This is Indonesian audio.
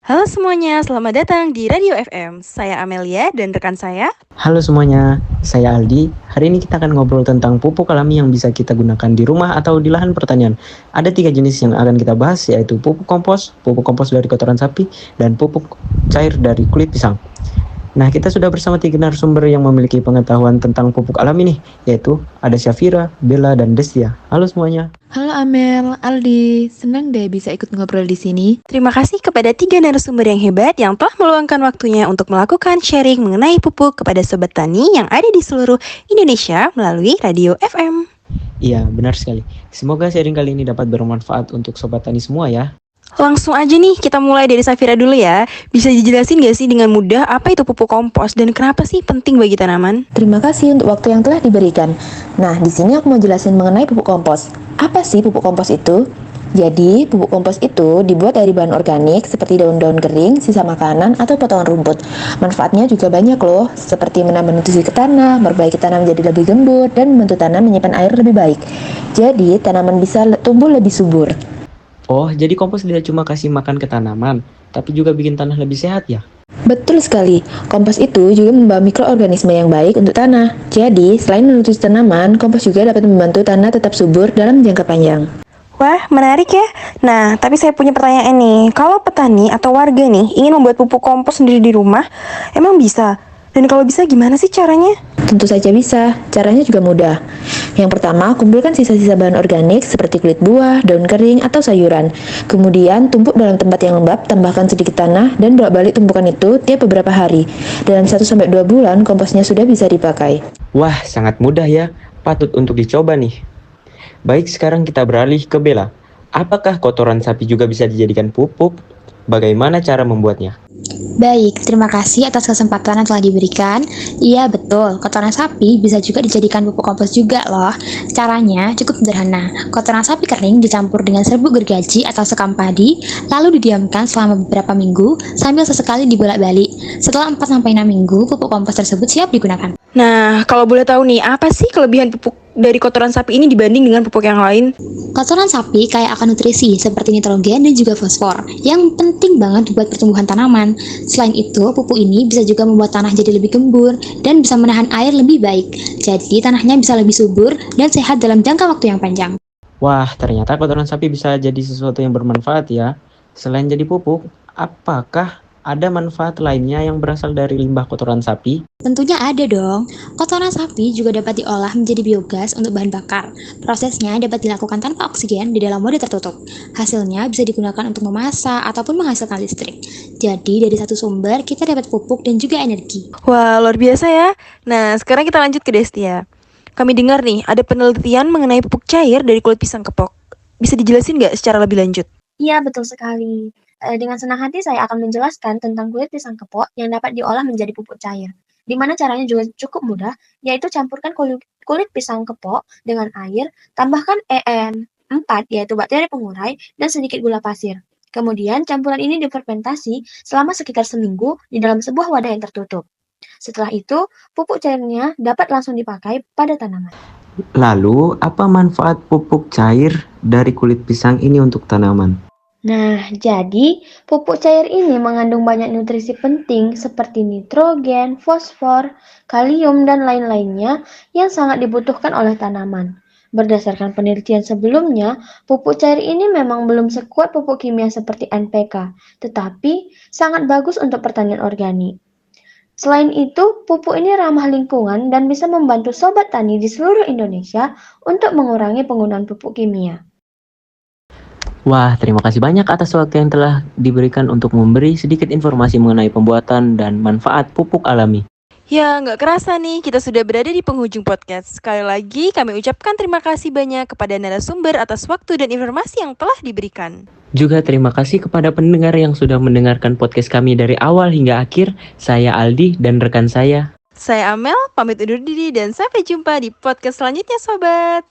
Halo semuanya, selamat datang di Radio FM. Saya Amelia dan rekan saya. Halo semuanya, saya Aldi. Hari ini kita akan ngobrol tentang pupuk alami yang bisa kita gunakan di rumah atau di lahan pertanian. Ada 3 jenis yang akan kita bahas, yaitu pupuk kompos dari kotoran sapi, dan pupuk cair dari kulit pisang. Nah, kita sudah bersama 3 narasumber yang memiliki pengetahuan tentang pupuk alami nih, yaitu ada Syafira, Bella, dan Destia. Halo semuanya. Halo Amel, Aldi, senang deh bisa ikut ngobrol di sini. Terima kasih kepada 3 narasumber yang hebat yang telah meluangkan waktunya untuk melakukan sharing mengenai pupuk kepada sobat tani yang ada di seluruh Indonesia melalui Radio FM. Iya, benar sekali. Semoga sharing kali ini dapat bermanfaat untuk sobat tani semua ya. Langsung aja nih, kita mulai dari Safira dulu ya. Bisa dijelasin gak sih dengan mudah apa itu pupuk kompos dan kenapa sih penting bagi tanaman? Terima kasih untuk waktu yang telah diberikan. Nah, di sini aku mau jelasin mengenai pupuk kompos. Apa sih pupuk kompos itu? Jadi, pupuk kompos itu dibuat dari bahan organik seperti daun-daun kering, sisa makanan, atau potongan rumput. Manfaatnya juga banyak loh, seperti menambah nutrisi ke tanah, memperbaiki tanah menjadi lebih gembur, dan membantu tanah menyimpan air lebih baik. Jadi, tanaman bisa tumbuh lebih subur. Oh, jadi kompos tidak cuma kasih makan ke tanaman, tapi juga bikin tanah lebih sehat ya? Betul sekali, kompos itu juga membawa mikroorganisme yang baik untuk tanah. Jadi, selain menutrisi tanaman, kompos juga dapat membantu tanah tetap subur dalam jangka panjang. Wah, menarik ya. Nah, tapi saya punya pertanyaan nih. Kalau petani atau warga nih ingin membuat pupuk kompos sendiri di rumah, emang bisa? Dan kalau bisa gimana sih caranya? Tentu saja bisa, caranya juga mudah. Yang pertama, kumpulkan sisa-sisa bahan organik seperti kulit buah, daun kering, atau sayuran. Kemudian, tumpuk dalam tempat yang lembab, tambahkan sedikit tanah, dan bolak-balik tumpukan itu tiap beberapa hari. Dalam 1-2 bulan, komposnya sudah bisa dipakai. Wah, sangat mudah ya. Patut untuk dicoba nih. Baik, sekarang kita beralih ke Bella. Apakah kotoran sapi juga bisa dijadikan pupuk? Bagaimana cara membuatnya? Baik, terima kasih atas kesempatan yang telah diberikan. Iya betul, kotoran sapi bisa juga dijadikan pupuk kompos juga loh. Caranya cukup sederhana. Kotoran sapi kering dicampur dengan serbuk gergaji atau sekam padi, lalu didiamkan selama beberapa minggu sambil sesekali dibolak-balik. Setelah 4-6 minggu, pupuk kompos tersebut siap digunakan. Nah, kalau boleh tahu nih, apa sih kelebihan pupuk dari kotoran sapi ini dibanding dengan pupuk yang lain? Kotoran sapi kaya akan nutrisi seperti nitrogen dan juga fosfor yang penting banget buat pertumbuhan tanaman. Selain itu, pupuk ini bisa juga membuat tanah jadi lebih gembur dan bisa menahan air lebih baik. Jadi, tanahnya bisa lebih subur dan sehat dalam jangka waktu yang panjang. Wah, ternyata kotoran sapi bisa jadi sesuatu yang bermanfaat ya. Selain jadi pupuk, apakah ada manfaat lainnya yang berasal dari limbah kotoran sapi? Tentunya ada dong. Kotoran sapi juga dapat diolah menjadi biogas untuk bahan bakar. Prosesnya dapat dilakukan tanpa oksigen di dalam mode tertutup. Hasilnya bisa digunakan untuk memasak ataupun menghasilkan listrik. Jadi dari satu sumber kita dapat pupuk dan juga energi. Wah, luar biasa ya. Nah, sekarang kita lanjut ke Destia. Kami dengar nih, ada penelitian mengenai pupuk cair dari kulit pisang kepok. Bisa dijelasin nggak secara lebih lanjut? Iya, betul sekali. Dengan senang hati saya akan menjelaskan tentang kulit pisang kepok yang dapat diolah menjadi pupuk cair. Di mana caranya juga cukup mudah, yaitu campurkan kulit pisang kepok dengan air, tambahkan EN4 yaitu bakteri pengurai, dan sedikit gula pasir. Kemudian campuran ini difermentasi selama sekitar seminggu di dalam sebuah wadah yang tertutup. Setelah itu, pupuk cairnya dapat langsung dipakai pada tanaman. Lalu, apa manfaat pupuk cair dari kulit pisang ini untuk tanaman? Nah, jadi pupuk cair ini mengandung banyak nutrisi penting seperti nitrogen, fosfor, kalium, dan lain-lainnya yang sangat dibutuhkan oleh tanaman. Berdasarkan penelitian sebelumnya, pupuk cair ini memang belum sekuat pupuk kimia seperti NPK, tetapi sangat bagus untuk pertanian organik. Selain itu, pupuk ini ramah lingkungan dan bisa membantu sobat tani di seluruh Indonesia untuk mengurangi penggunaan pupuk kimia. Wah, terima kasih banyak atas waktu yang telah diberikan untuk memberi sedikit informasi mengenai pembuatan dan manfaat pupuk alami. Ya, nggak kerasa nih, kita sudah berada di penghujung podcast. Sekali lagi, kami ucapkan terima kasih banyak kepada narasumber atas waktu dan informasi yang telah diberikan. Juga terima kasih kepada pendengar yang sudah mendengarkan podcast kami dari awal hingga akhir. Saya Aldi dan rekan saya. Saya Amel, pamit undur diri dan sampai jumpa di podcast selanjutnya, sobat.